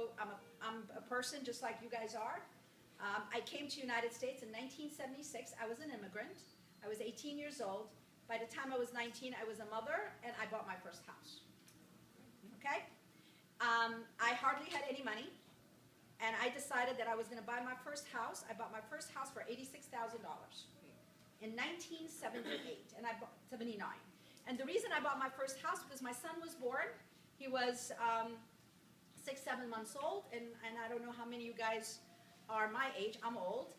So I'm a person just like you guys are. I came to United States in 1976. I was an immigrant. I was 18 years old. By the time I was 19, I was a mother, and I bought my first house. Okay? I hardly had any money, and I decided that I was going to buy my first house. I bought my first house for $86,000 in 1978, and I bought 79. And the reason I bought my first house because my son was born. He was 6, 7 months old, and I don't know how many of you guys are my age. I'm old.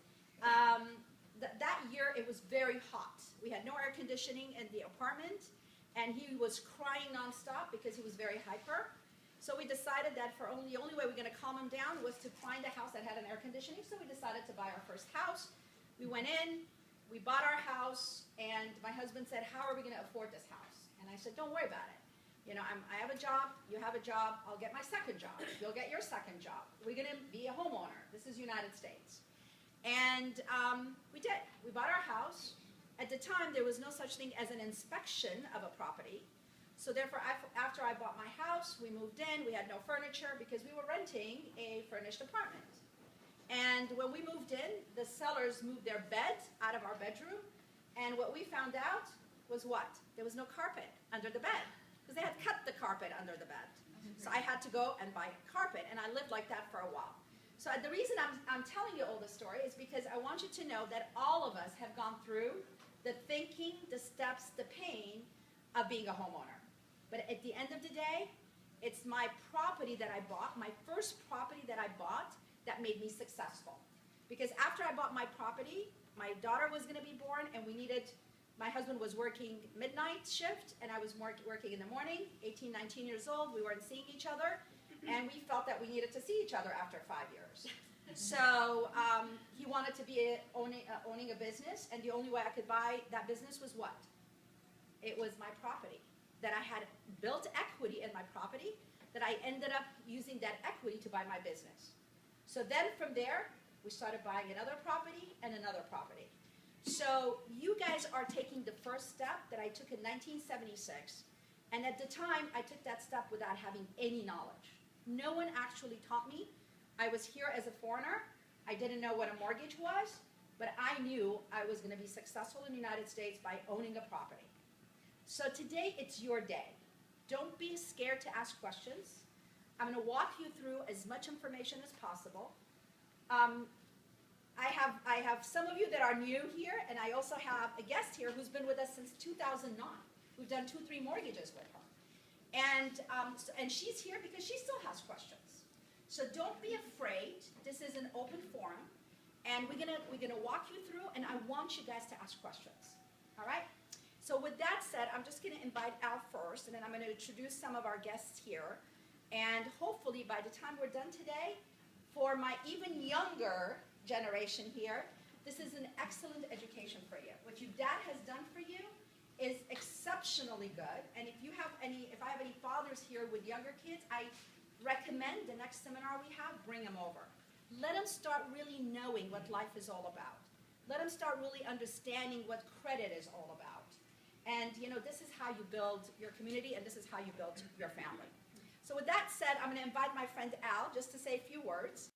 That year, it was very hot. We had no air conditioning in the apartment, and he was crying nonstop because he was very hyper. So we decided that the only way we're going to calm him down was to find a house that had an air conditioning. So we decided to buy our first house. We went in, we bought our house, and my husband said, "How are we going to afford this house?" And I said, "Don't worry about it. You know, I have a job, you have a job, I'll get my second job. You'll get your second job. We're going to be a homeowner. This is United States." And we did. We bought our house. At the time, there was no such thing as an inspection of a property. So therefore, after I bought my house, we moved in. We had no furniture because we were renting a furnished apartment. And when we moved in, the sellers moved their bed out of our bedroom. And what we found out was what? There was no carpet under the bed because they had cut the carpet under the bed. So I had to go and buy carpet, and I lived like that for a while. So the reason I'm telling you all this story is because I want you to know that all of us have gone through the thinking, the steps, the pain of being a homeowner. But at the end of the day, it's my property that I bought, my first property that I bought, that made me successful. Because after I bought my property, my daughter was going to be born, and my husband was working midnight shift, and I was working in the morning, 18, 19 years old. We weren't seeing each other, and we felt that we needed to see each other after 5 years. So he wanted to be owning a business, and the only way I could buy that business was what? It was my property. That I had built equity in my property, that I ended up using that equity to buy my business. So then from there, we started buying another property and another property. So you guys are taking the first step that I took in 1976. And at the time, I took that step without having any knowledge. No one actually taught me. I was here as a foreigner. I didn't know what a mortgage was, but I knew I was going to be successful in the United States by owning a property. So today, it's your day. Don't be scared to ask questions. I'm going to walk you through as much information as possible. I have some of you that are new here, and I also have a guest here who's been with us since 2009. We've done 2, 3 mortgages with her. And she's here because she still has questions. So don't be afraid. This is an open forum, and we're gonna walk you through, and I want you guys to ask questions. All right? So with that said, I'm just going to invite Al first, and then I'm going to introduce some of our guests here. And hopefully by the time we're done today, for my even younger generation here, this is an excellent education for you. What your dad has done for you is exceptionally good. And if I have any fathers here with younger kids, I recommend the next seminar we have, bring them over. Let them start really knowing what life is all about. Let them start really understanding what credit is all about. And you know, this is how you build your community, and this is how you build your family. So with that said, I'm going to invite my friend Al just to say a few words.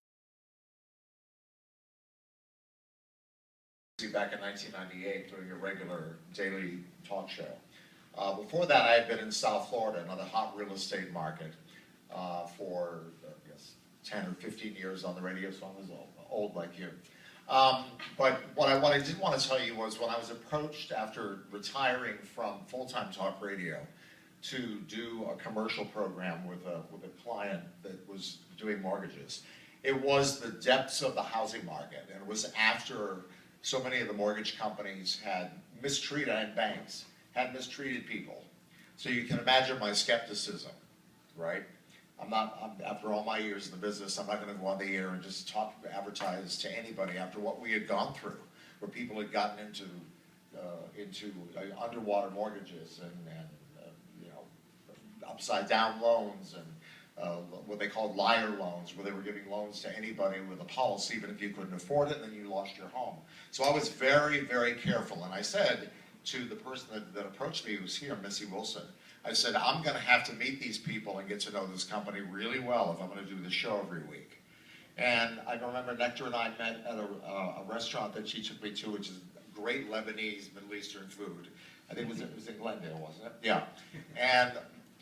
Back in 1998 doing a regular daily talk show. Before that, I had been in South Florida, another hot real estate market, for I guess 10 or 15 years on the radio, so I was old like you. But what I did want to tell you was when I was approached after retiring from full-time talk radio to do a commercial program with a client that was doing mortgages, it was the depths of the housing market, and it was after so many of the mortgage companies had mistreated, and banks had mistreated people. So you can imagine my skepticism, right? After all my years in the business, I'm not going to go on the air and just advertise to anybody after what we had gone through, where people had gotten into underwater mortgages and you know, upside down loans and what they called liar loans, where they were giving loans to anybody with a policy, even if you couldn't afford it, then you lost your home. So I was very, very careful, and I said, to the person that approached me, who was here, Missy Wilson. I said, I'm gonna have to meet these people and get to know this company really well if I'm gonna do the show every week. And I remember Nectar and I met at a restaurant that she took me to, which is great Lebanese, Middle Eastern food. I think it was in Glendale, wasn't it? Yeah. And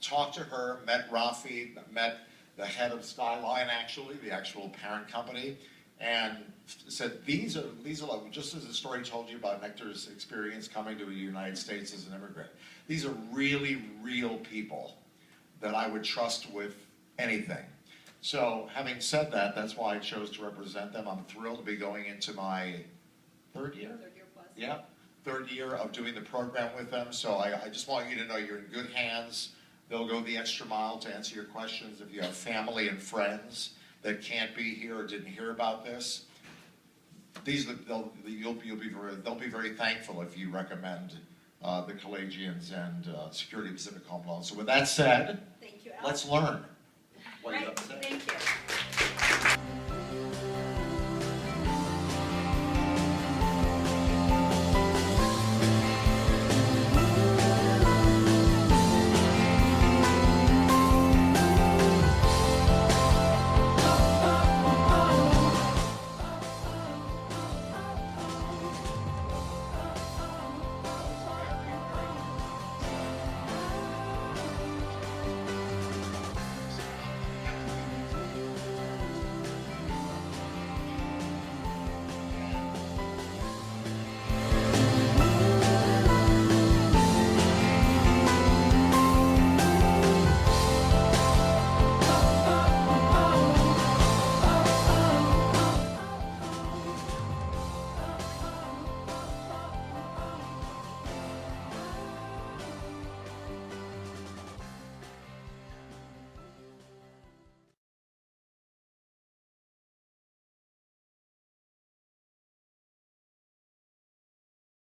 talked to her, met Rafi, met the head of Skyline, actually, the actual parent company, and said, these are like, just as the story told you about Nectar's experience coming to the United States as an immigrant, these are really real people that I would trust with anything. So having said that, that's why I chose to represent them. I'm thrilled to be going into my third year? Third year plus. Yeah, third year of doing the program with them. So I just want you to know you're in good hands. They'll go the extra mile to answer your questions. If you have family and friends that can't be here or didn't hear about this, they'll be very thankful if you recommend the Kalajians and Security Pacific Home Loan. So with that said, Thank you, Al. let's learn. Right.